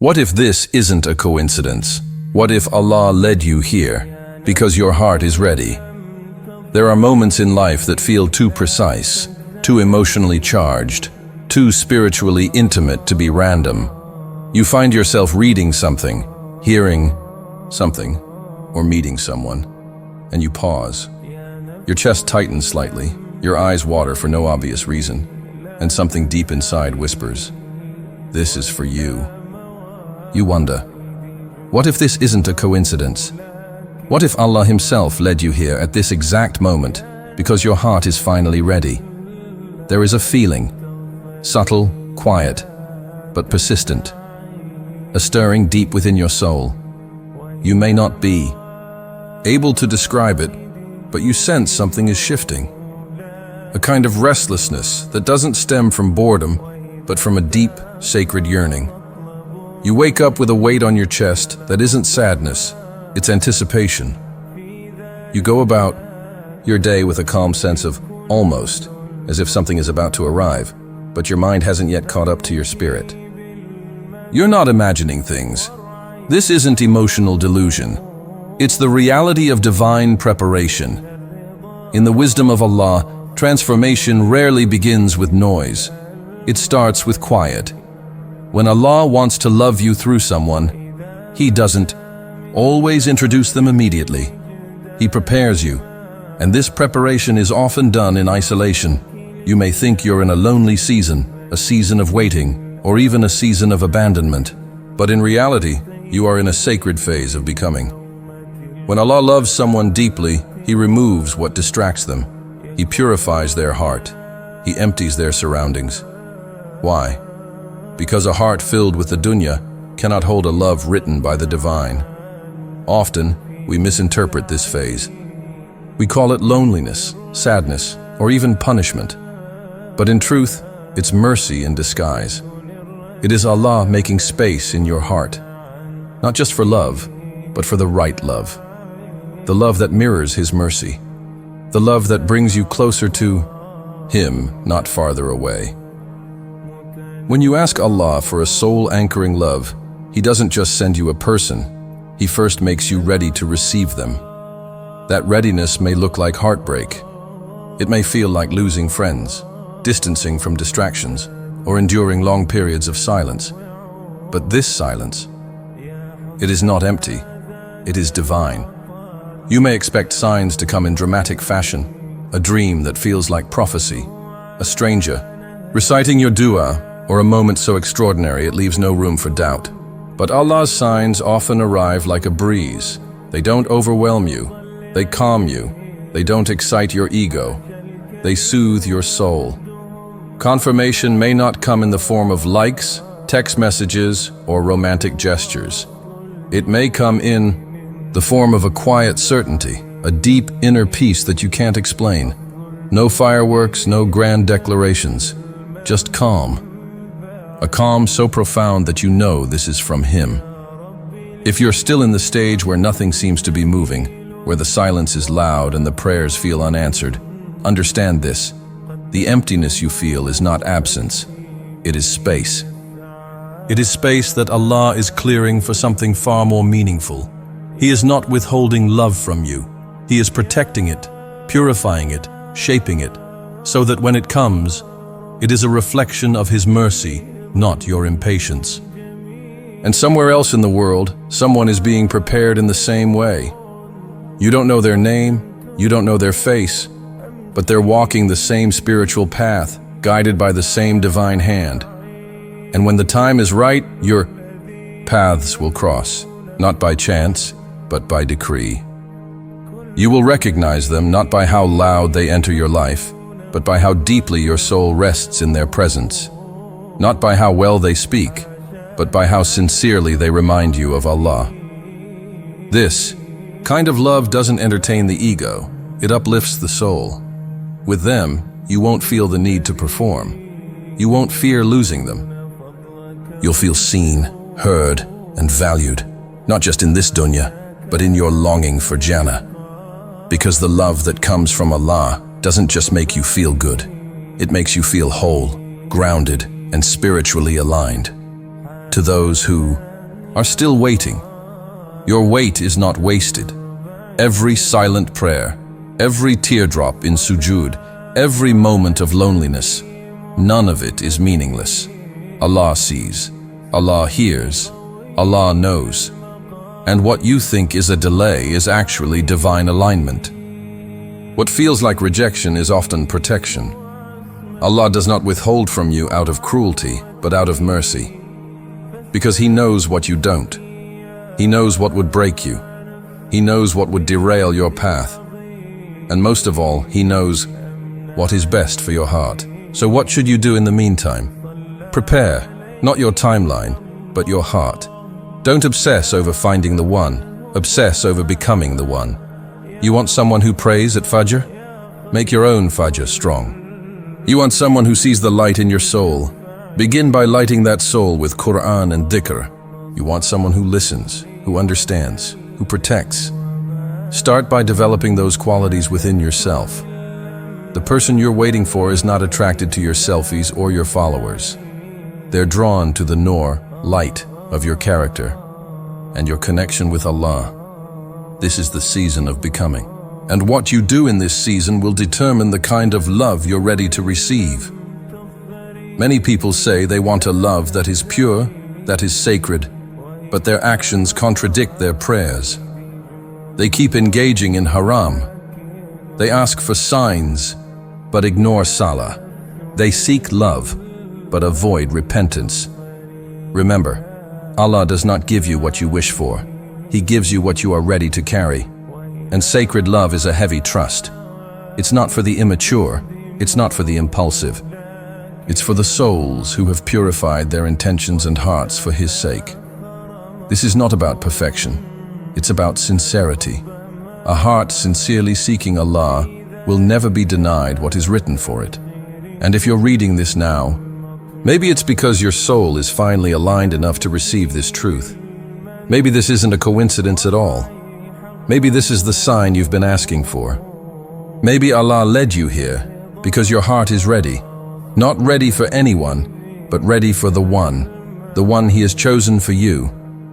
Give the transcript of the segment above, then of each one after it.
What if this isn't a coincidence? What if Allah led you here because your heart is ready? There are moments in life that feel too precise, too emotionally charged, too spiritually intimate to be random. You find yourself reading something, hearing something, or meeting someone, and you pause. Your chest tightens slightly, your eyes water for no obvious reason, and something deep inside whispers, "This is for you." You wonder, what if this isn't a coincidence? What if Allah Himself led you here at this exact moment because your heart is finally ready? There is a feeling, subtle, quiet, but persistent, a stirring deep within your soul. You may not be able to describe it, but you sense something is shifting. A kind of restlessness that doesn't stem from boredom, but from a deep, sacred yearning. You wake up with a weight on your chest that isn't sadness, it's anticipation. You go about your day with a calm sense of almost, as if something is about to arrive, but your mind hasn't yet caught up to your spirit. You're not imagining things. This isn't emotional delusion. It's the reality of divine preparation. In the wisdom of Allah, transformation rarely begins with noise. It starts with quiet. When Allah wants to love you through someone, He doesn't always introduce them immediately. He prepares you, and this preparation is often done in isolation. You may think you're in a lonely season, a season of waiting, or even a season of abandonment. But in reality, you are in a sacred phase of becoming. When Allah loves someone deeply, He removes what distracts them. He purifies their heart. He empties their surroundings. Why? Because a heart filled with the dunya cannot hold a love written by the divine. Often, we misinterpret this phase. We call it loneliness, sadness, or even punishment. But in truth, it's mercy in disguise. It is Allah making space in your heart, not just for love, but for the right love. The love that mirrors His mercy. The love that brings you closer to Him, not farther away. When you ask Allah for a soul-anchoring love, He doesn't just send you a person. He first makes you ready to receive them. That readiness may look like heartbreak. It may feel like losing friends, distancing from distractions, or enduring long periods of silence. But this silence, it is not empty. It is divine. You may expect signs to come in dramatic fashion, a dream that feels like prophecy, a stranger reciting your dua, or a moment so extraordinary it leaves no room for doubt. But Allah's signs often arrive like a breeze. They don't overwhelm you. They calm you. They don't excite your ego. They soothe your soul. Confirmation may not come in the form of likes, text messages, or romantic gestures. It may come in the form of a quiet certainty, a deep inner peace that you can't explain. No fireworks, no grand declarations, just calm. A calm so profound that you know this is from Him. If you're still in the stage where nothing seems to be moving, where the silence is loud and the prayers feel unanswered, understand this. The emptiness you feel is not absence. It is space. It is space that Allah is clearing for something far more meaningful. He is not withholding love from you. He is protecting it, purifying it, shaping it, so that when it comes, it is a reflection of His mercy, not your impatience. And somewhere else in the world, someone is being prepared in the same way. You don't know their name, you don't know their face, but they're walking the same spiritual path, guided by the same divine hand. And when the time is right, your paths will cross, not by chance, but by decree. You will recognize them not by how loud they enter your life, but by how deeply your soul rests in their presence. Not by how well they speak, but by how sincerely they remind you of Allah. This kind of love doesn't entertain the ego, it uplifts the soul. With them, you won't feel the need to perform. You won't fear losing them. You'll feel seen, heard, and valued, not just in this dunya, but in your longing for Jannah. Because the love that comes from Allah doesn't just make you feel good, it makes you feel whole, grounded, and spiritually aligned. To those who are still waiting. Your wait is not wasted. Every silent prayer, every teardrop in sujood, every moment of loneliness, none of it is meaningless. Allah sees, Allah hears, Allah knows. And what you think is a delay is actually divine alignment. What feels like rejection is often protection. Allah does not withhold from you out of cruelty, but out of mercy. Because He knows what you don't. He knows what would break you. He knows what would derail your path. And most of all, He knows what is best for your heart. So what should you do in the meantime? Prepare, not your timeline, but your heart. Don't obsess over finding the one. Obsess over becoming the one. You want someone who prays at Fajr? Make your own Fajr strong. You want someone who sees the light in your soul? Begin by lighting that soul with Quran and dhikr. You want someone who listens, who understands, who protects. Start by developing those qualities within yourself. The person you're waiting for is not attracted to your selfies or your followers. They're drawn to the Noor, light, of your character and your connection with Allah. This is the season of becoming. And what you do in this season will determine the kind of love you're ready to receive. Many people say they want a love that is pure, that is sacred, but their actions contradict their prayers. They keep engaging in haram. They ask for signs, but ignore salah. They seek love, but avoid repentance. Remember, Allah does not give you what you wish for. He gives you what you are ready to carry. And sacred love is a heavy trust. It's not for the immature. It's not for the impulsive. It's for the souls who have purified their intentions and hearts for His sake. This is not about perfection. It's about sincerity. A heart sincerely seeking Allah will never be denied what is written for it. And if you're reading this now, maybe it's because your soul is finally aligned enough to receive this truth. Maybe this isn't a coincidence at all. Maybe this is the sign you've been asking for. Maybe Allah led you here because your heart is ready. Not ready for anyone, but ready for the one He has chosen for you,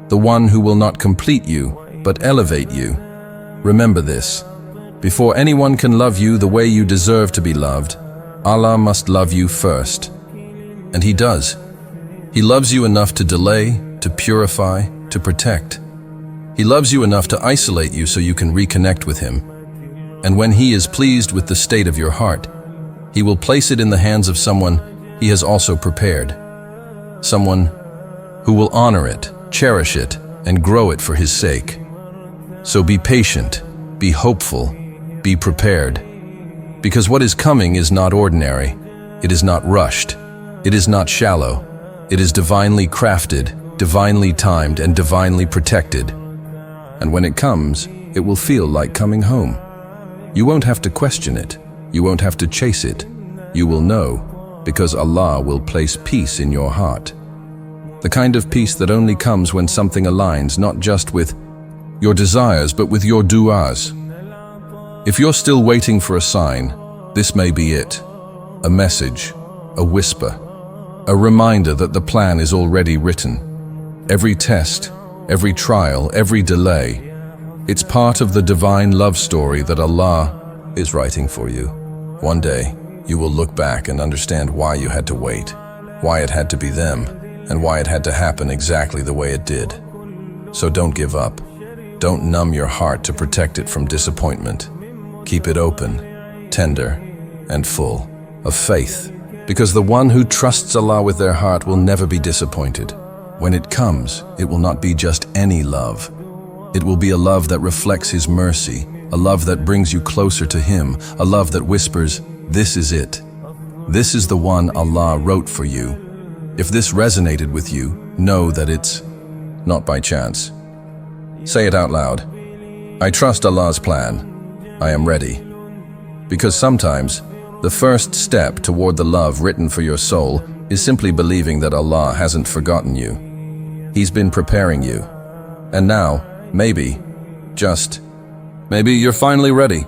the one who will not complete you, but elevate you. Remember this. Before anyone can love you the way you deserve to be loved, Allah must love you first. And He does. He loves you enough to delay, to purify, to protect. He loves you enough to isolate you so you can reconnect with Him. And when He is pleased with the state of your heart, He will place it in the hands of someone He has also prepared. Someone who will honor it, cherish it, and grow it for His sake. So be patient, be hopeful, be prepared. Because what is coming is not ordinary. It is not rushed. It is not shallow. It is divinely crafted, divinely timed, and divinely protected. And when it comes, it will feel like coming home. You won't have to question it. You won't have to chase it. You will know, because Allah will place peace in your heart. The kind of peace that only comes when something aligns not just with your desires, but with your du'as. If you're still waiting for a sign, this may be it. A message, a whisper, a reminder that the plan is already written. Every test, every trial, every delay, it's part of the divine love story that Allah is writing for you. One day, you will look back and understand why you had to wait, why it had to be them, and why it had to happen exactly the way it did. So don't give up. Don't numb your heart to protect it from disappointment. Keep it open, tender, and full of faith, because the one who trusts Allah with their heart will never be disappointed. When it comes, it will not be just any love. It will be a love that reflects His mercy, a love that brings you closer to Him, a love that whispers, "This is it. This is the one Allah wrote for you." If this resonated with you, know that it's not by chance. Say it out loud. I trust Allah's plan. I am ready. Because sometimes, the first step toward the love written for your soul is simply believing that Allah hasn't forgotten you. He's been preparing you. And now, maybe, just maybe you're finally ready.